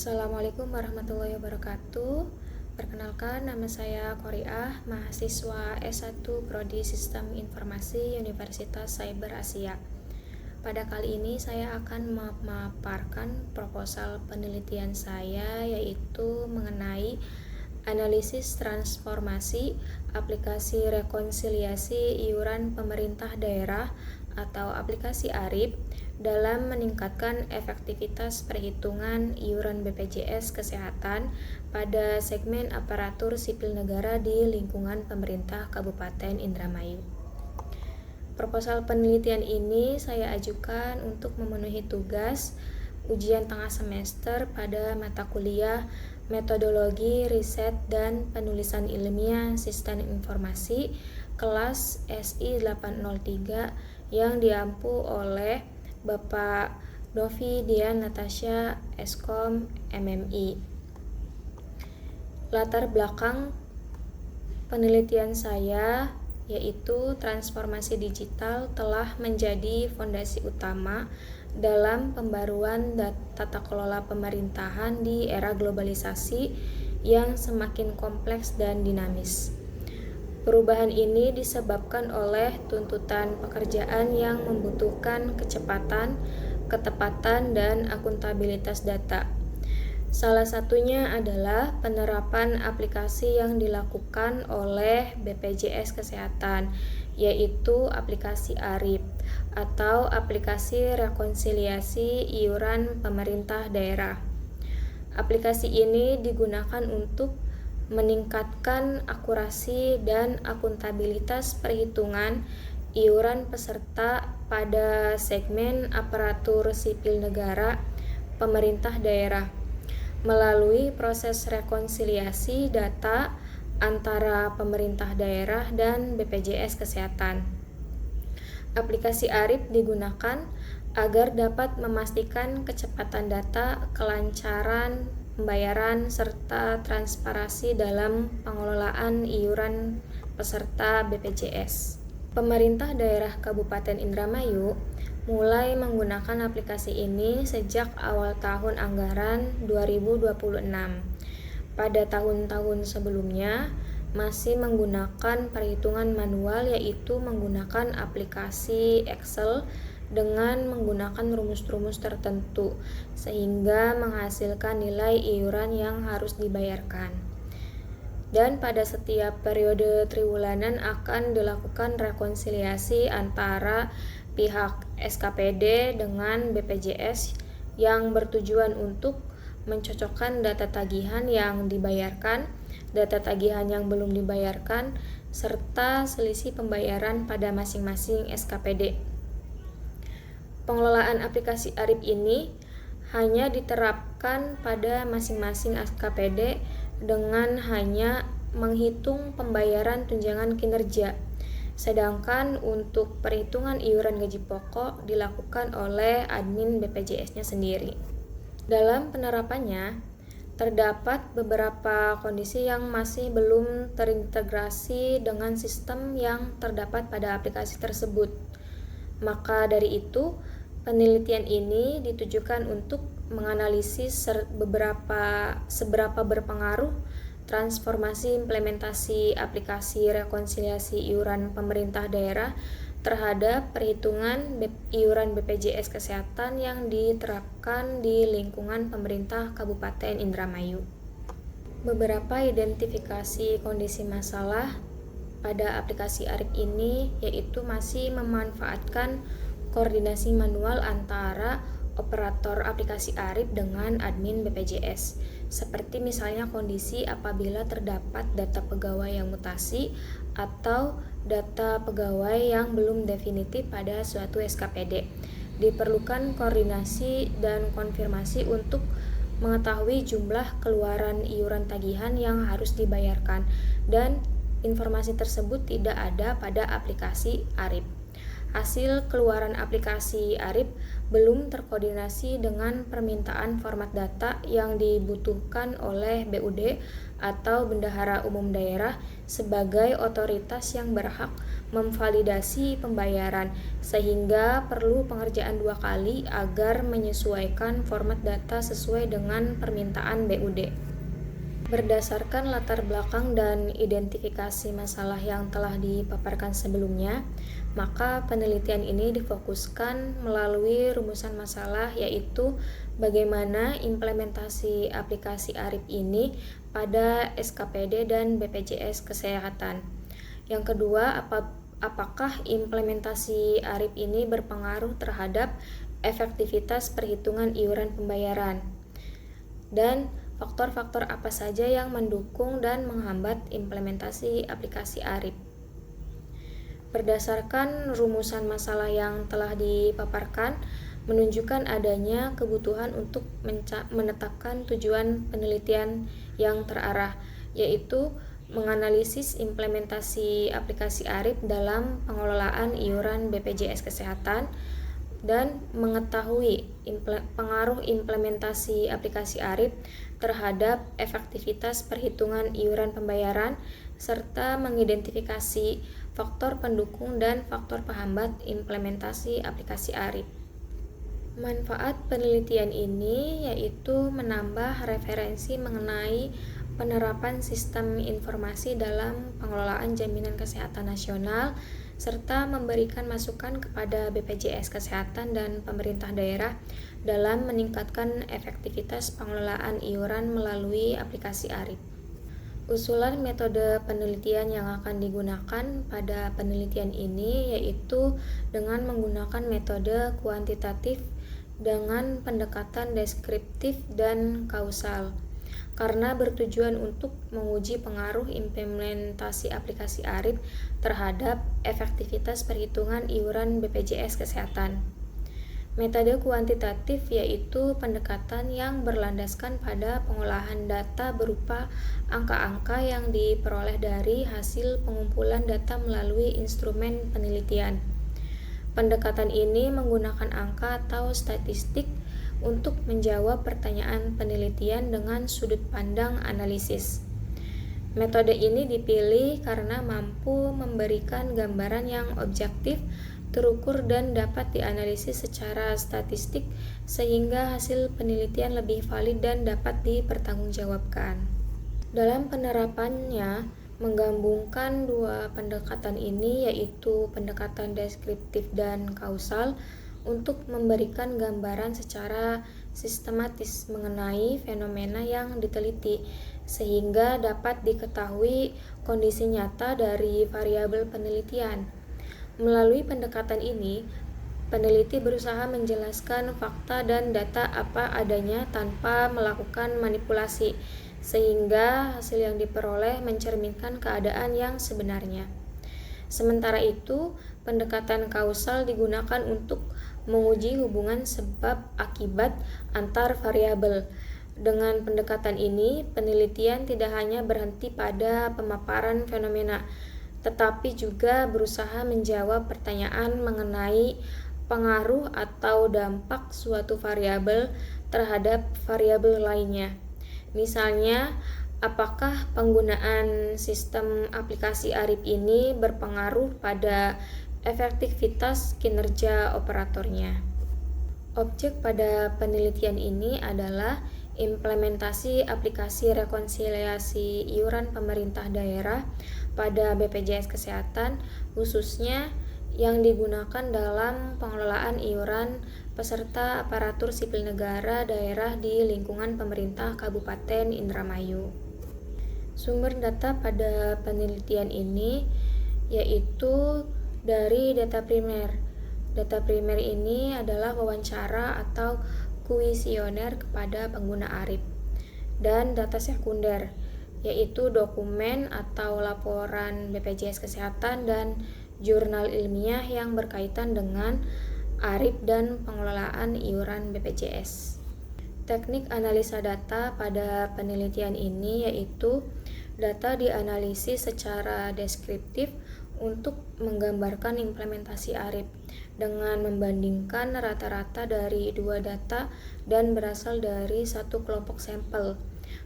Assalamualaikum warahmatullahi wabarakatuh. Perkenalkan, nama saya Qoriah, mahasiswa S1 Prodi Sistem Informasi Universitas Cyber Asia. Pada kali ini saya akan memaparkan proposal penelitian saya, yaitu mengenai analisis transformasi aplikasi rekonsiliasi iuran pemerintah daerah atau aplikasi ARIP dalam meningkatkan efektivitas perhitungan iuran BPJS Kesehatan pada segmen aparatur sipil negara di lingkungan pemerintah Kabupaten Indramayu. Proposal penelitian ini saya ajukan untuk memenuhi tugas ujian tengah semester pada mata kuliah Metodologi Riset dan Penulisan Ilmiah Sistem Informasi kelas SI 803 yang diampu oleh Bapak Novi Dian Natasha Eskom MMI. Latar belakang penelitian saya yaitu transformasi digital telah menjadi fondasi utama dalam pembaruan tata kelola pemerintahan di era globalisasi yang semakin kompleks dan dinamis. Perubahan ini disebabkan oleh tuntutan pekerjaan yang membutuhkan kecepatan, ketepatan, dan akuntabilitas data. Salah satunya adalah penerapan aplikasi yang dilakukan oleh BPJS Kesehatan, yaitu aplikasi ARIP atau aplikasi rekonsiliasi iuran pemerintah daerah. Aplikasi ini digunakan untuk meningkatkan akurasi dan akuntabilitas perhitungan iuran peserta pada segmen aparatur sipil negara pemerintah daerah melalui proses rekonsiliasi data antara pemerintah daerah dan BPJS Kesehatan. Aplikasi ARIP digunakan agar dapat memastikan kecepatan data, kelancaran pembayaran, serta transparansi dalam pengelolaan iuran peserta BPJS. Pemerintah daerah Kabupaten Indramayu mulai menggunakan aplikasi ini sejak awal tahun anggaran 2026. Pada tahun-tahun sebelumnya masih menggunakan perhitungan manual, yaitu menggunakan aplikasi Excel dengan menggunakan rumus-rumus tertentu sehingga menghasilkan nilai iuran yang harus dibayarkan. Dan pada setiap periode triwulanan akan dilakukan rekonsiliasi antara pihak SKPD dengan BPJS yang bertujuan untuk mencocokkan data tagihan yang dibayarkan, data tagihan yang belum dibayarkan, serta selisih pembayaran pada masing-masing SKPD. Pengelolaan aplikasi ARIP ini hanya diterapkan pada masing-masing SKPD dengan hanya menghitung pembayaran tunjangan kinerja, sedangkan untuk perhitungan iuran gaji pokok dilakukan oleh admin BPJS-nya sendiri. Dalam penerapannya, terdapat beberapa kondisi yang masih belum terintegrasi dengan sistem yang terdapat pada aplikasi tersebut. Maka dari itu, penelitian ini ditujukan untuk menganalisis seberapa berpengaruh transformasi implementasi aplikasi rekonsiliasi iuran pemerintah daerah terhadap perhitungan iuran BPJS Kesehatan yang diterapkan di lingkungan pemerintah Kabupaten Indramayu. Beberapa identifikasi kondisi masalah pada aplikasi ARIP ini yaitu masih memanfaatkan koordinasi manual antara operator aplikasi ARIP dengan admin BPJS, seperti misalnya kondisi apabila terdapat data pegawai yang mutasi atau data pegawai yang belum definitif pada suatu SKPD. Diperlukan koordinasi dan konfirmasi untuk mengetahui jumlah keluaran iuran tagihan yang harus dibayarkan, dan informasi tersebut tidak ada pada aplikasi ARIP. hasil keluaran aplikasi ARIP belum terkoordinasi dengan permintaan format data yang dibutuhkan oleh BUD atau Bendahara Umum Daerah sebagai otoritas yang berhak memvalidasi pembayaran, sehingga perlu pengerjaan 2 kali agar menyesuaikan format data sesuai dengan permintaan BUD. Berdasarkan latar belakang dan identifikasi masalah yang telah dipaparkan sebelumnya, maka penelitian ini difokuskan melalui rumusan masalah, yaitu bagaimana implementasi aplikasi ARIP ini pada SKPD dan BPJS Kesehatan. Yang kedua, apakah implementasi ARIP ini berpengaruh terhadap efektivitas perhitungan iuran pembayaran? Dan faktor-faktor apa saja yang mendukung dan menghambat implementasi aplikasi ARIP. Berdasarkan rumusan masalah yang telah dipaparkan, menunjukkan adanya kebutuhan untuk menetapkan tujuan penelitian yang terarah, yaitu menganalisis implementasi aplikasi ARIP dalam pengelolaan iuran BPJS Kesehatan, dan mengetahui pengaruh implementasi aplikasi ARIP terhadap efektivitas perhitungan iuran pembayaran, serta mengidentifikasi faktor pendukung dan faktor penghambat implementasi aplikasi ARIP. Manfaat penelitian ini yaitu menambah referensi mengenai penerapan sistem informasi dalam pengelolaan jaminan kesehatan nasional, serta memberikan masukan kepada BPJS Kesehatan dan pemerintah daerah dalam meningkatkan efektivitas pengelolaan iuran melalui aplikasi ARIP. Usulan metode penelitian yang akan digunakan pada penelitian ini yaitu dengan menggunakan metode kuantitatif dengan pendekatan deskriptif dan kausal, karena bertujuan untuk menguji pengaruh implementasi aplikasi ARIP terhadap efektivitas perhitungan iuran BPJS Kesehatan. Metode kuantitatif yaitu pendekatan yang berlandaskan pada pengolahan data berupa angka-angka yang diperoleh dari hasil pengumpulan data melalui instrumen penelitian. Pendekatan ini menggunakan angka atau statistik untuk menjawab pertanyaan penelitian dengan sudut pandang analisis. Metode ini dipilih karena mampu memberikan gambaran yang objektif, terukur, dan dapat dianalisis secara statistik sehingga hasil penelitian lebih valid dan dapat dipertanggungjawabkan. Dalam penerapannya, menggabungkan dua pendekatan ini yaitu pendekatan deskriptif dan kausal untuk memberikan gambaran secara sistematis mengenai fenomena yang diteliti, sehingga dapat diketahui kondisi nyata dari variabel penelitian. Melalui pendekatan ini, peneliti berusaha menjelaskan fakta dan data apa adanya tanpa melakukan manipulasi, sehingga hasil yang diperoleh mencerminkan keadaan yang sebenarnya. Sementara itu, pendekatan kausal digunakan untuk menguji hubungan sebab akibat antar variabel. Dengan pendekatan ini, penelitian tidak hanya berhenti pada pemaparan fenomena, tetapi juga berusaha menjawab pertanyaan mengenai pengaruh atau dampak suatu variabel terhadap variabel lainnya. Misalnya, apakah penggunaan sistem aplikasi ARIP ini berpengaruh pada efektivitas kinerja operatornya? Objek pada penelitian ini adalah implementasi aplikasi rekonsiliasi iuran pemerintah daerah pada BPJS Kesehatan, khususnya yang digunakan dalam pengelolaan iuran peserta aparatur sipil negara daerah di lingkungan pemerintah Kabupaten Indramayu. Sumber data pada penelitian ini yaitu dari data primer. Data primer ini adalah wawancara atau kuesioner kepada pengguna ARIP. Dan data sekunder, yaitu dokumen atau laporan BPJS Kesehatan dan jurnal ilmiah yang berkaitan dengan ARIP dan pengelolaan iuran BPJS. Teknik analisa data pada penelitian ini yaitu data dianalisis secara deskriptif untuk menggambarkan implementasi ARIP. dengan membandingkan rata-rata dari dua data dan berasal dari satu kelompok sampel.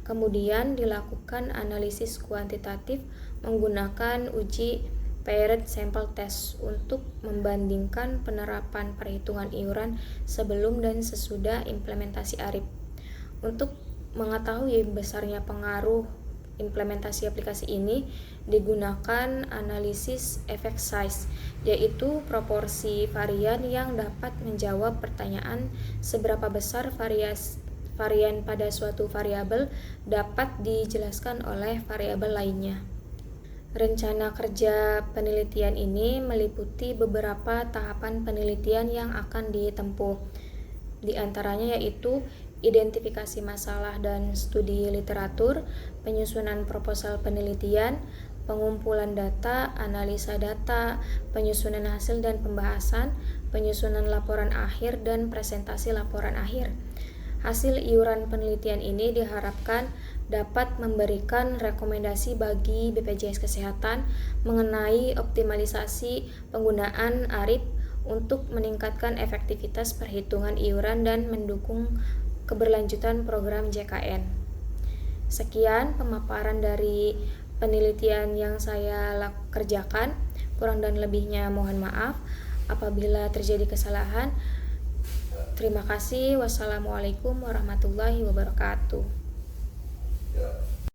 Kemudian dilakukan analisis kuantitatif menggunakan uji paired sample test untuk membandingkan penerapan perhitungan iuran sebelum dan sesudah implementasi ARIP. Untuk mengetahui besarnya pengaruh implementasi aplikasi ini, digunakan analisis effect size, yaitu proporsi varian yang dapat menjawab pertanyaan seberapa besar varian pada suatu variabel dapat dijelaskan oleh variabel lainnya. Rencana kerja penelitian ini meliputi beberapa tahapan penelitian yang akan ditempuh. Di antaranya yaitu identifikasi masalah dan studi literatur, penyusunan proposal penelitian, pengumpulan data, analisa data, penyusunan hasil dan pembahasan, penyusunan laporan akhir, dan presentasi laporan akhir. Hasil iuran penelitian ini diharapkan dapat memberikan rekomendasi bagi BPJS Kesehatan mengenai optimalisasi penggunaan ARIP untuk meningkatkan efektivitas perhitungan iuran dan mendukung keberlanjutan program JKN. Sekian pemaparan dari penelitian yang saya kerjakan. Kurang dan lebihnya mohon maaf apabila terjadi kesalahan. Terima kasih. Wassalamualaikum warahmatullahi wabarakatuh.